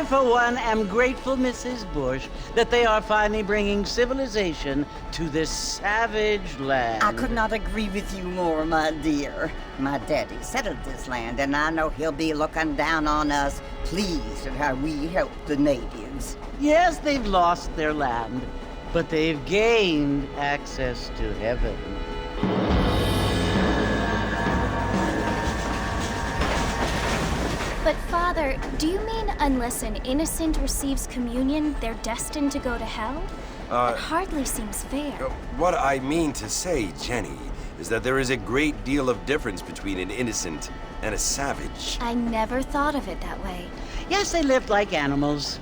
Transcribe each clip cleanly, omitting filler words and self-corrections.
I, for one, am grateful, Mrs. Bush, that they are finally bringing civilization to this savage land. I could not agree with you more, my dear. My daddy settled this land, and I know he'll be looking down on us, pleased at how we help the natives. Yes, they've lost their land, but they've gained access to heaven. But Father, do you mean unless an innocent receives communion, they're destined to go to hell? That hardly seems fair. What I mean to say, Jenny, is that there is a great deal of difference between an innocent and a savage. I never thought of it that way. Yes, they lived like animals,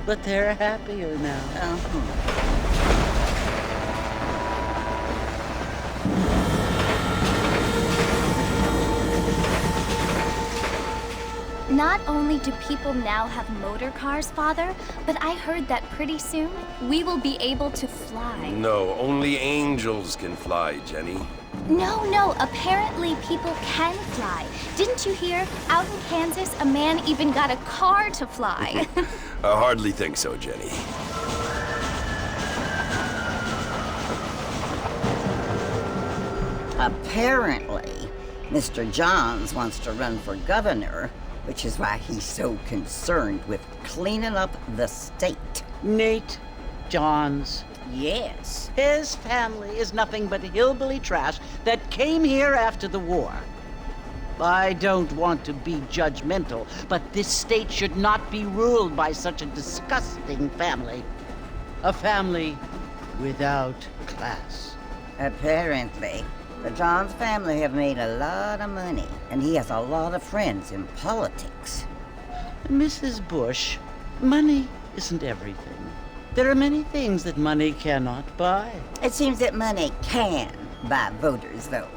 but they're happier now. Not only do people now have motor cars, Father, but I heard that pretty soon we will be able to fly. No, only angels can fly, Jenny. No, apparently people can fly. Didn't you hear? Out in Kansas, a man even got a car to fly. I hardly think so, Jenny. Apparently, Mr. Johns wants to run for governor, which is why he's so concerned with cleaning up the state. Nate Johns. Yes. His family is nothing but hillbilly trash that came here after the war. I don't want to be judgmental, but this state should not be ruled by such a disgusting family. A family without class. Apparently, the Johns family have made a lot of money, and he has a lot of friends in politics. Mrs. Bush, money isn't everything. There are many things that money cannot buy. It seems that money can buy voters, though.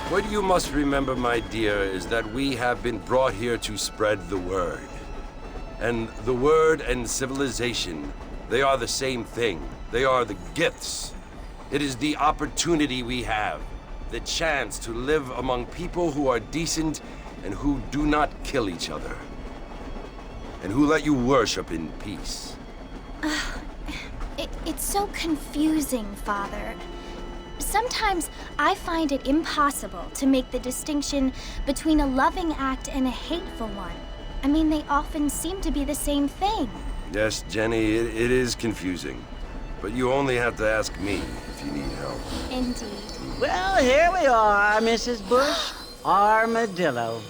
What you must remember, my dear, is that we have been brought here to spread the word. And the word and civilization, they are the same thing. They are the gifts. It is the opportunity we have, the chance to live among people who are decent and who do not kill each other, and who let you worship in peace. It's so confusing, Father. Sometimes I find it impossible to make the distinction between a loving act and a hateful one. I mean, they often seem to be the same thing. Yes, Jenny, it is confusing. But you only have to ask me if you need help. Indeed. Well, here we are, Mrs. Bush. Armadillo.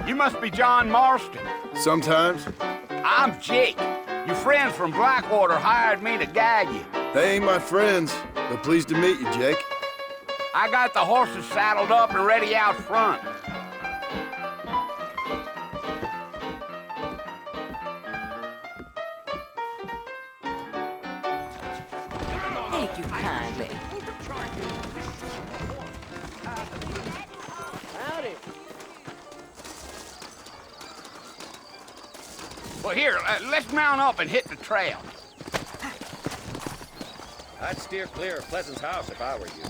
You must be John Marston. Sometimes. I'm Jake. Your friends from Blackwater hired me to guide you. They ain't my friends, but pleased to meet you, Jake. I got the horses saddled up and ready out front. Thank you kindly. Howdy. Well, here, let's mount up and hit the trail. I'd steer clear of Pleasant's house if I were you.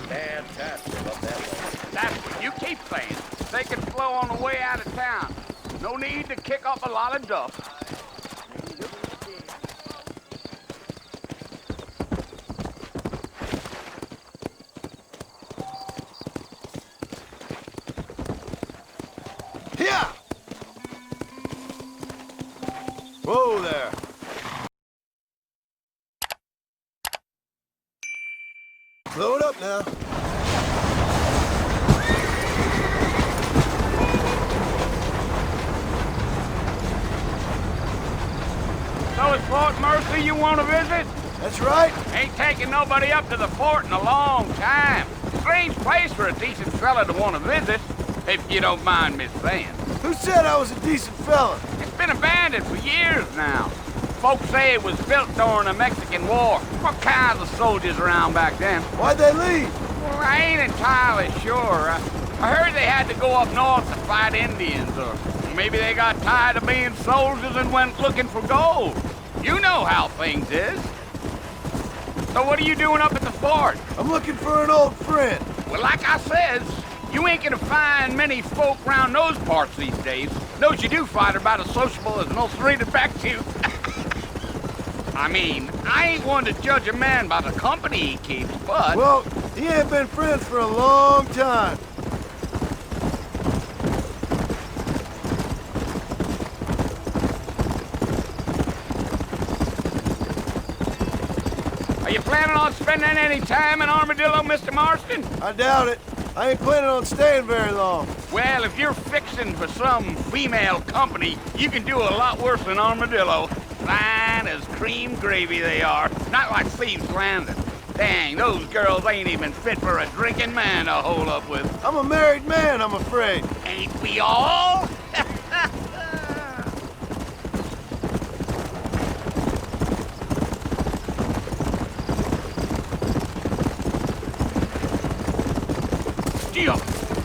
Bad time to live up that way. That's what you keep saying. They could slow on the way out of town. No need to kick up a lot of dust. Here! Whoa there. Blow it up now. So it's Fort Mercy you want to visit? That's right. Ain't taking nobody up to the fort in a long time. Strange place for a decent fella to want to visit, if you don't mind me saying. Who said I was a decent fella? It's been abandoned for years now. Folks say it was built during the Mexican War. What kinds of soldiers around back then? Why'd they leave? Well, I ain't entirely sure. I heard they had to go up north to fight Indians, or maybe they got tired of being soldiers and went looking for gold. You know how things is. So what are you doing up at the fort? I'm looking for an old friend. Well, like I says, you ain't gonna find many folk round those parts these days. Those you do find are about as sociable as an ulcerated back tooth. I mean, I ain't one to judge a man by the company he keeps, but... Well, he ain't been friends for a long time. Are you planning on spending any time in Armadillo, Mr. Marston? I doubt it. I ain't planning on staying very long. Well, if you're fixing for some female company, you can do a lot worse than Armadillo. Fine as cream gravy they are. Not like Thieves Landing. Dang, those girls ain't even fit for a drinking man to hole up with. I'm a married man, I'm afraid. Ain't we all?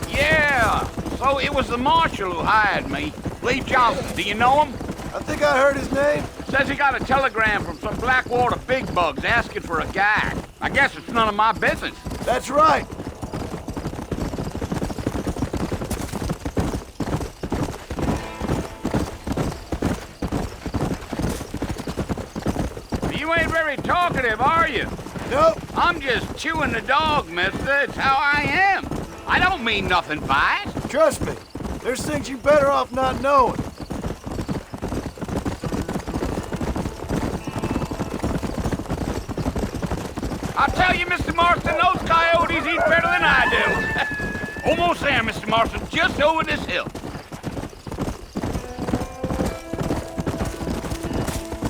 Yeah, so it was the marshal who hired me. Lee Johnson, do you know him? I think I heard his name. Says he got a telegram from some Blackwater big bugs asking for a guy. I guess it's none of my business. That's right. You ain't very talkative, are you? Nope. I'm just chewing the dog, mister. It's how I am. I don't mean nothing by it. Trust me. There's things you better off not knowing. I'll tell you, Mr. Marston, those coyotes eat better than I do. Almost there, Mr. Marston, just over this hill.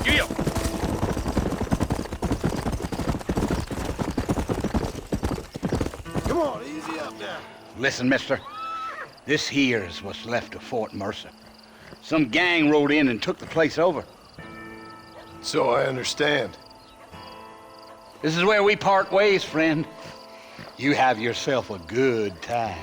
Gil. Come on, easy up now. Listen, mister. This here is what's left of Fort Mercer. Some gang rode in and took the place over. So I understand. This is where we part ways, friend. You have yourself a good time.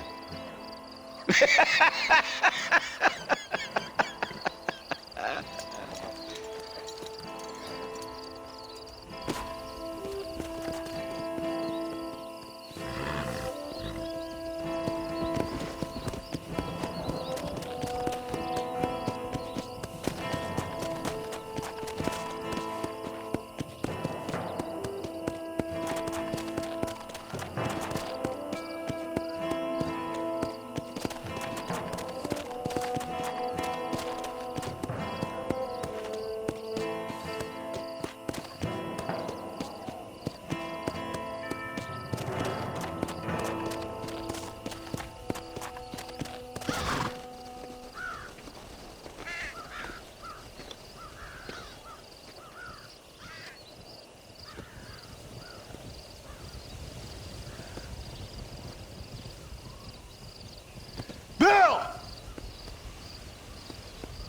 Bill!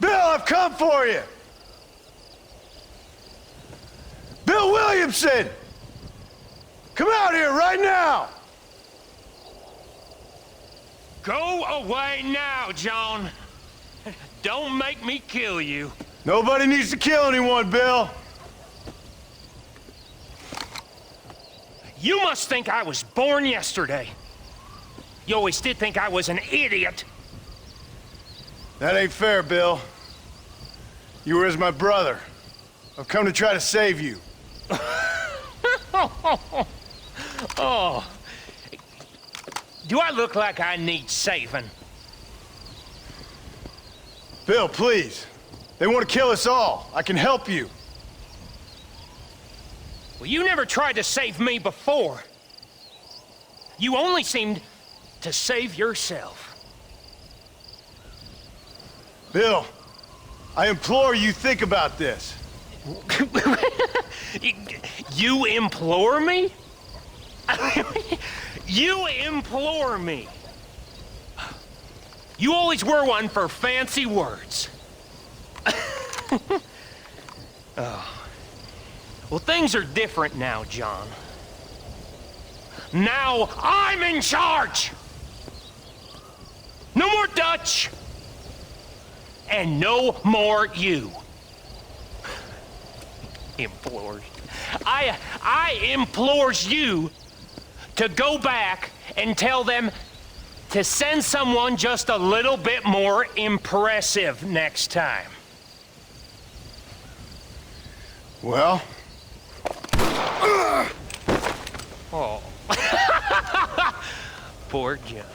Bill, I've come for you! Bill Williamson! Come out here right now! Go away now, John. Don't make me kill you. Nobody needs to kill anyone, Bill. You must think I was born yesterday. You always did think I was an idiot. That ain't fair, Bill. You were as my brother. I've come to try to save you. Oh. Do I look like I need saving? Bill, please. They want to kill us all. I can help you. Well, you never tried to save me before. You only seemed to save yourself. Bill, I implore you think about this. You implore me? You implore me. You always were one for fancy words. Oh. Well, things are different now, John. Now I'm in charge! No more Dutch! And no more you. Implores. I implores you to go back and tell them to send someone just a little bit more impressive next time. Well? Oh. Poor John.